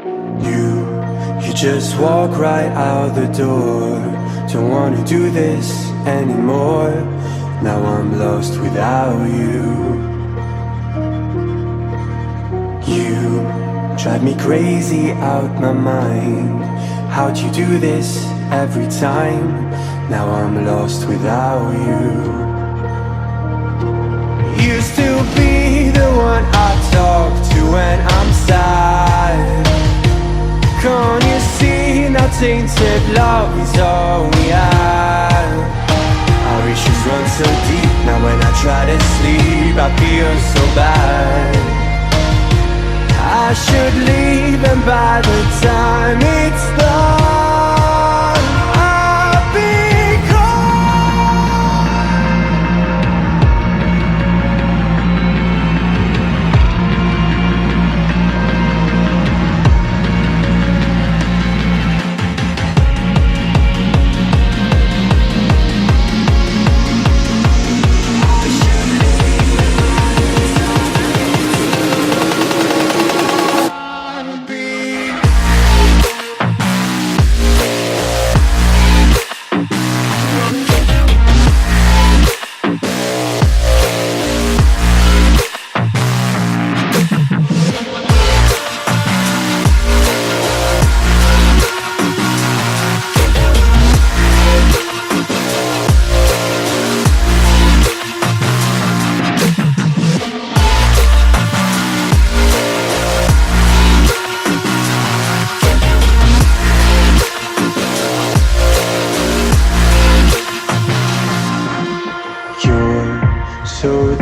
You just walk right out the door. Don't wanna do this anymore. Now I'm lost without you. You drive me crazy out my mind. How'd you do this every time? Now I'm lost without you. Used to be the one I talk to when I'm sad. Can't you see now tainted love is all we have? Our issues run so deep, now when I try to sleep I feel so bad. I should leave and by the time it's done I'll be gone.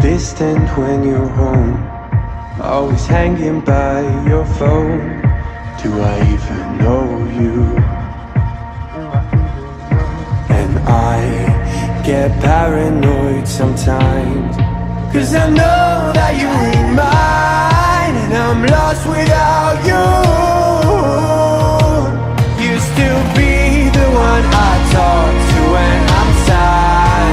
Distant when you're home, always hanging by your phone. Do I even know you? And I get paranoid sometimes, 'cause I know that you ain't mine, and I'm lost without you. Used to be the one I talk to when I'm sad.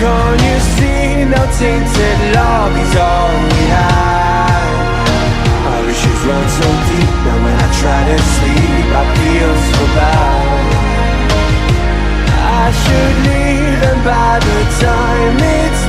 Can't you see now tainted love is all we have? Our issues run so deep, now when I try to sleep I feel so bad. I should leave and by the time it's